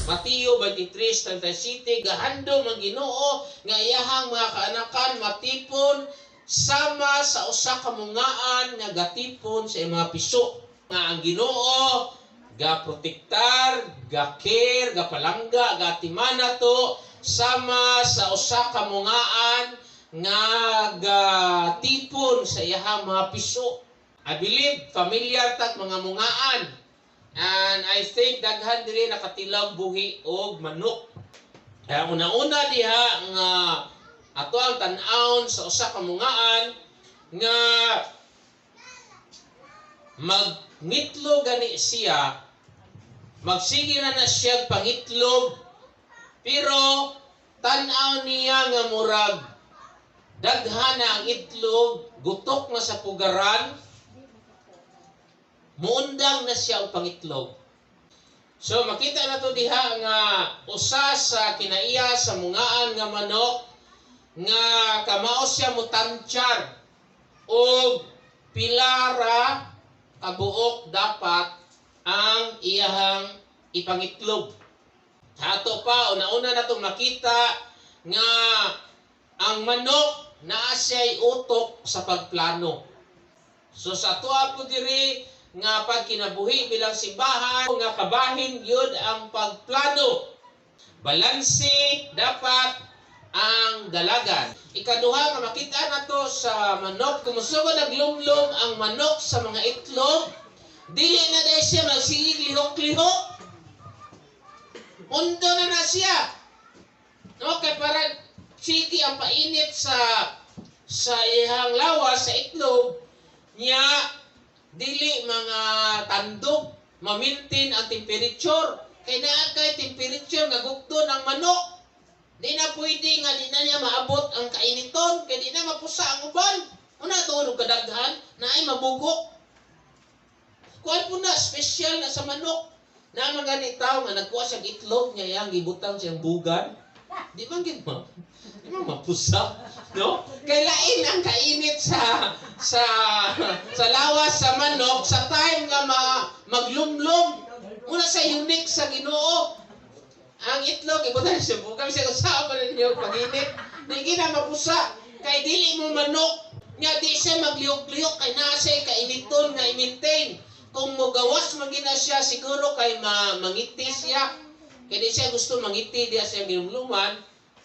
Mateo 23:37, gahandom ang Ginoo nga iyahang mga kaanakan matipon sama sa usa ka mungaan nga gatipon sa mga piso. Nga ang Ginoo ga-protektar, ga-care, ga-palangga, ga-timana to sama sa usa ka mungaan nga gatipon sa iyahang mga piso. I believe familiar tag mga mungaan. And I think daghan diri nakatilaw buhi og manok. Kaya una-una diha nga ato ang tan-awon sa usa ka mungaan nga magngitlo gani siya, magsige na siya pangitlog, pero tan-aw niya nga murag daghan na ang itlog, gutok na sa pugaran, muundang na siya ang pangitlog. So makita na to diha nga usa sa kinaiya sa mungaan nga manok nga kamao siya mutantyar o pilara kabuok dapat ang iyahang ipangitlog. Ato pa una-una na to makita nga ang manok naa siya'y utok sa pagplano. So sa ato po diri nga pag kinabuhi bilang simbahan, nga kabahin yun ang pagplano. Balanse dapat ang dalagan. Ikaduha nga makita na to sa manok, kumusugo naglumlom ang manok sa mga itlog, dili na dahil siya magsigig lihok-lihok. Mundo na siya. Okay, para sige ang painit sa ihang lawas, sa itlog niya, dili mga tandog, mamintin ang temperature. Kaya naa kay temperature nga gugton ang manok. Di na pwede nga di na niya maabot ang kainiton. Kaya di na mapusa ang uban. Una ito kadaghan na ay mabugok. Kuhan po na, special na sa manok. Na mga ganitaw nga nagkuha siyang itlog niya yang gibutang siyang bugan. Di man mapusa, no? Kaya lain ang kainit sa lawas sa manok sa time nga maglumlom. Muna sa unique sa Ginoo. Ang itlog ibutan siya bugan siya usaha pa ninyo paginit. Di na mapusa kay dili mo manok nya di siya magliyok-liyok kay naa siya kainiton nga i-maintain. Kung mogawas magina siya siguro kay mangiti siya. Kaya di siya gusto mangiti, di siya ginumluman,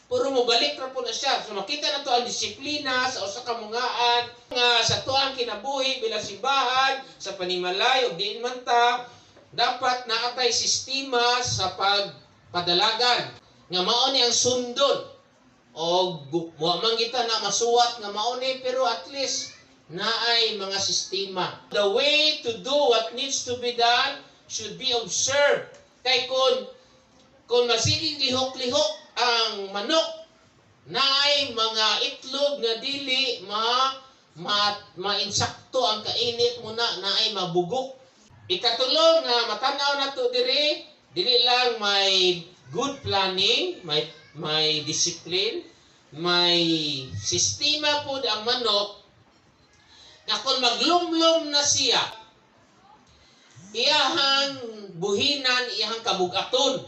puro mo balik na po na siya. So makita na to ang disiplina sa usa ka mungaan, nga sa tuang kinabuhi bilang simbahan, sa panimalay o diin man ta, dapat naatay sistema sa pagpadalagan. Nga mauni ang sundon. O man kita na masuwat nga mauni, pero at least naay mga sistema. The way to do what needs to be done should be observed. Kay kung masiging lihok-lihok ang manok, naay mga itlog nga dili mainsakto ang kainit mo naay mabugok. Ikatulong nga matanaw na to dili lang may good planning, may discipline, may sistema po ang manok nga kung maglumlom na siya, iyahang buhinan, iyahang kabugaton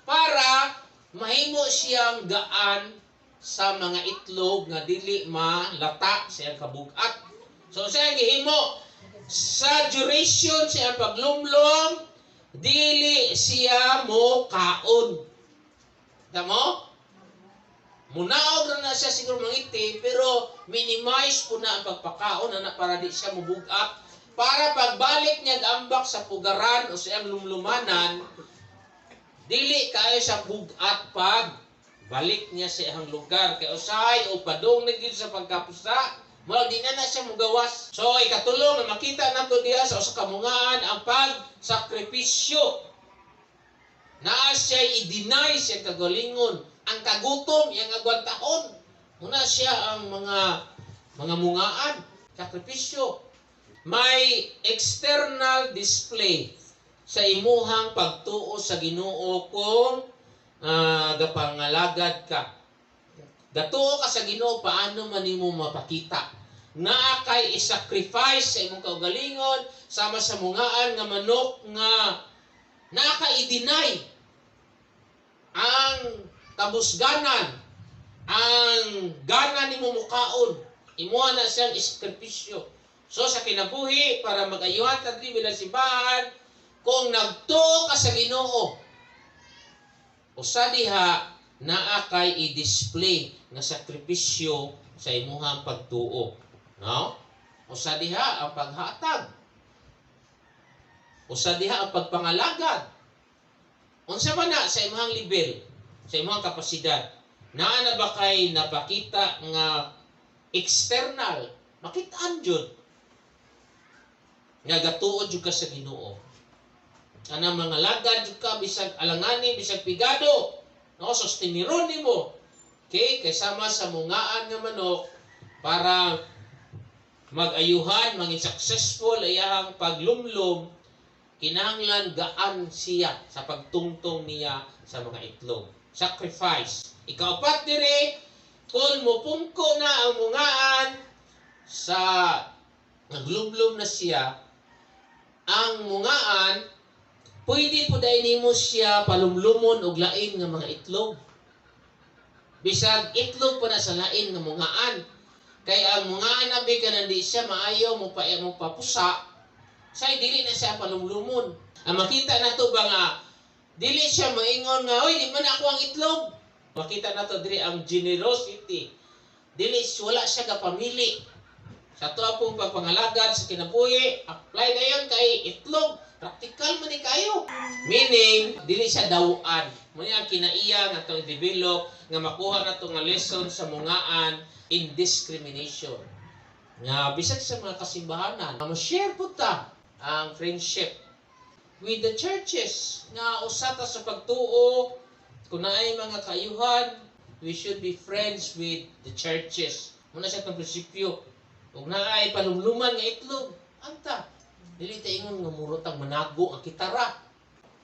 para mahimo siyang gaan sa mga itlog nga dili malata sa iyang kabugat. So siya gihimo sa duration sa iyang paglumlom, dili siya mo kaon. Tamo? Munaog na siya siguro mangiti, pero minimize po na ang pagpakaon na para di siya mubugat. Para pagbalik niya gambak sa pugaran o sa iyang lumlumanan, dili kayo sa bugat pag balik niya sa iyang lugar. Kaya usay o padong na dito sa pagkapusa, wala di na siya mugawas. So ikatulong na makita nato diya sa usa ka mungaan ang pagsakripisyo. Naa siya i-deny siya kagalingon. Ang kagutom, yung agwantahon. Muna siya ang mga mungaan. Sakripisyo. May external display sa imuhang pagtuo sa Ginoo kung gapangalagad ka. Gatuo ka sa Ginoo, paano man nimo mapakita? Naa kay i-sacrifice sa imong kaugalingon sama sa mungaan nga manok nga naa kay i-deny. ang kabusganan, ang gana ni mumukaon, imuha na siyang isakripisyo. So sa kinabuhi, para mag-ayuhan tadli bilang simbahan, kung nagtuo ka sa Ginoo, usa diha naa kay i-display nga sakripisyo sa imuhang pagtuo. No? Usa diha ang paghatag. Usa diha ang pagpangalagad. Unsa man na sa imong level, sa imong kapasidad, naa na ba kay napakita nga external, makitaan jud nga gatuod jud ka sa Ginoo. Ana mga lagad jud ka bisag alangani, bisag pigado, no, sustiniron nimo. Okay, kaysama sa mungaan nga manok para mag-ayuhan, maging successful ayahang paglumlom. Kinahanglan gaan siya sa pagtungtong niya sa mga itlog. Sacrifice. Ikaapat dire, kung mupungko na ang mungaan sa naglumlom na siya, ang mungaan, pwede po dahil mo siya palumlumon og lain nga mga itlog. Bisag itlog pa na sa lain nga mungaan. Kaya ang mungaan na ka nandi siya maayaw mo papusa, say dili na siya palumlumon. Ang makita nato ba nga dili siya maingon nga oy di man ako ang itlog. Makita nato diri ang generosity. Dili wala siya kapamili. Sa tuwa pong pagpangalagad sa kinabuhi, apply na yan kay itlog. Practical man ni kayo. Meaning, dili siya dawan. Muna ang kinaiya nga itong develop nga makuha na itong lesson sa mungaan indiscrimination. Nga bisag sa mga kasimbahanan, ma-share po ta ang friendship with the churches nga usata sa pagtuo. Kung naay mga kaayuhan, we should be friends with the churches. Muna sa itong prinsipyo. Kung naay palumluman nga itlog, anta. Dili ta ingon nga murotang manago ang kitara.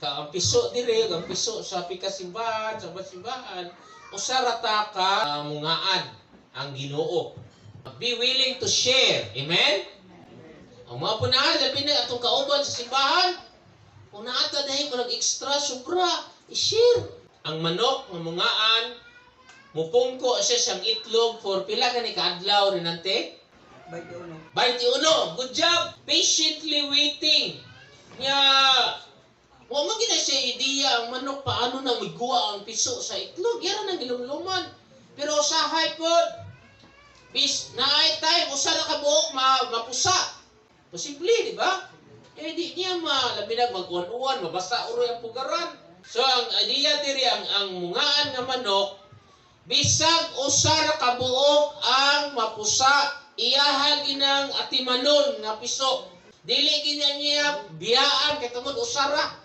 Ang piso dire, ang piso sa pikasimbahan, sa basimbahan, usara ta ka mungaan ang Ginoo. Be willing to share. Amen? Ang mga po na, labi na atong kauban sa simbahan, kung naata dahil mo nag-extra, sobra, i-share. Ang manok, ng mungaan, mupungko siya siyang itlog for pila ka ni kaadlaw rin nante? 21. Good job! Patiently waiting. Nga, huwag mo gina siya ideya ang manok paano na miguwa ang piso sa itlog. Yan ang gilumluman. Pero usahay po, bis, naay time, usa na kabuok, mapusa. Posible, di ba? Eh, di niya malabinag mag-uwan-uwan, mabasa uroy ang pugaran. So, ang idea diri, ang mungaan nga manok, bisag usa na kabuok ang mapusa, iyaha ginang atimanon nga piso. Dili ginya niya biyaan kay tungod usara.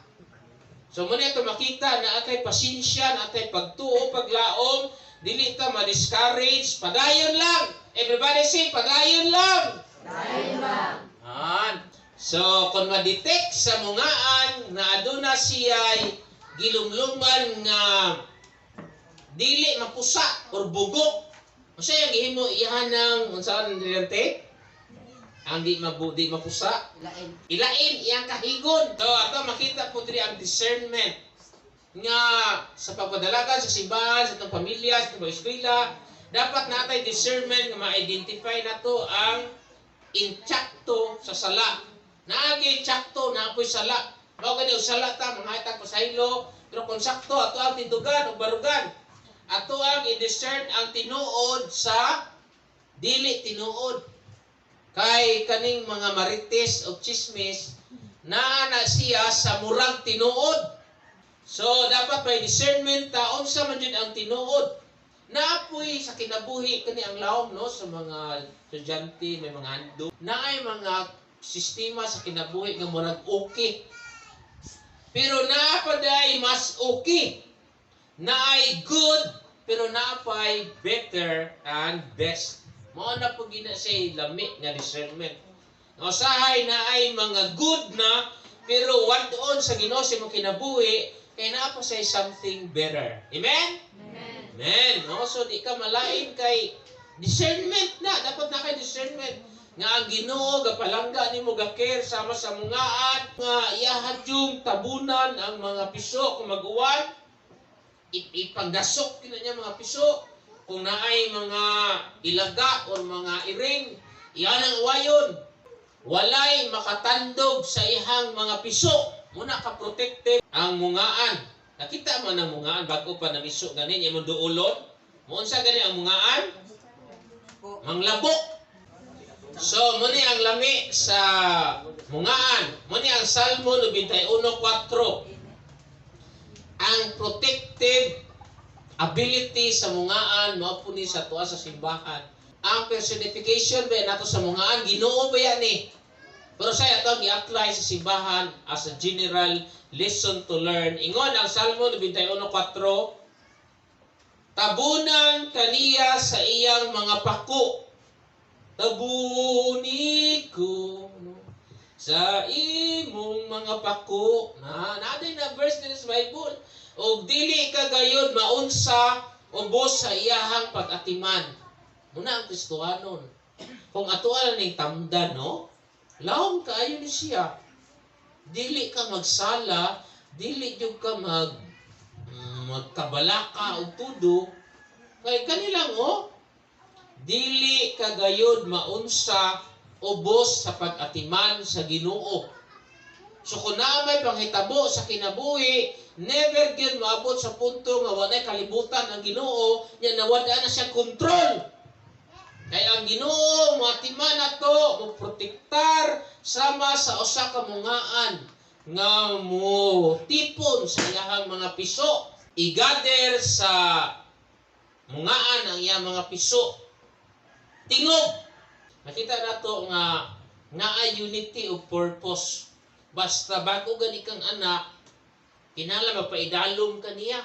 So muna ito makita na atay pasensya, na atay pagtuo, paglaom, dili ta ma-discourage, padayon lang. Everybody say, padayon lang. Padayon lang. So kung ma-detect sa mungaan na aduna siya'y gilumluman nga dili mapusa or bugok, kasi yung gihimo iyahan ng unsaan nilante? Ang di mapusa. Ilain iyang kahigon. So ato makita po diri ang discernment nga sa pagpadalagan sa simbahan, sa itong pamilya, sa itong eskwela, dapat natay discernment nga ma-identify nato ang intsakto sa sala. Naagi tsakto na apoy sala. Mao gani usala ta mga itag pasaylo, pero kung sakto ato ang tindugan o barugan. Ato ang i-discern ang tinuod sa dili tinuod. Kay kaning mga marites o chismis na siya sa murag tinuod. So dapat may discernment ta unsa man jud ang tinuod. Naapoy sa kinabuhi kani ang lawom no sa mga estudyante, may mga handog. Naay mga sistema sa kinabuhi nga murag okay. Pero naapaday mas okay. Naay good, pero naapay better and best. Mao na po gina say lami nga discernment. Usahay na ay mga good na, pero wadon sa Ginoo sa imong kinabuhi, kay naapa say something better. Amen? Amen. Amen. No? So di ka malain kay discernment na. Dapat na kay discernment. Nga ang Ginoo gapalangga nimo ga-care sama sa mungaan, nga iyahan yung tabunan ang mga piso kung mag-uwan. ipagdasok kinanya mga piso. Kung naay mga ilaga o mga iring, iyan ang uwayon. Walay makatandog sa ihang mga piso. Muna ka protected ang mungaan. Nakita man ang mungaan bago pa ng iso ganin imong duolon. Muunsa gani ang mungaan? Manglabok. So muni ang lami sa mungaan. Muni ang Salmo 91:4. Ang protective ability sa mungaan mao po ni sa tuwa sa simbahan. Ang personification ba nato sa mungaan Ginoo ba yan eh. Pero saya ito i-apply sa simbahan as a general lesson to learn. Ingon ang Salmo 91:4, tabunan kaniya sa iyang mga pako. Tabuni ko sa imong mga pako. Naday na verse din sa Bible. O dili ka gayud maunsa ubos sa iyahang pag-atiman. Muna ang Kristohanon. Kung atuan ning tamdan, no? Lawom kaayo ni siya. Dili ka magsala, dili jud ka magkabalaka og tudo. Kay kanilang dili ka gayud maunsa ubos sa pag-atiman sa Ginoo. So kung naamay panghitabo sa kinabuhi, never gyud maabot sa punto nga walay kalibutan ang Ginoo, nya nawada na siya kontrol. Kaya ang Ginoo moatiman nato, mo protektar sama sa usa ka mungaan nga mo tipon sa iyang mga piso, i-gather sa mungaan ang iyang mga piso. Tingog. Nakita nato nga ay unity of purpose. Basta bago gani kang anak, kinala mapaidalom kaniya.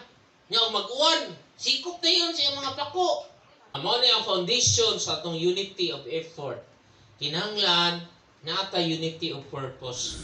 Nya mag-uwan, sikop na yun sa mga pako. Amo na ang foundation sa atong unity of effort. Kinahanglan na ata unity of purpose.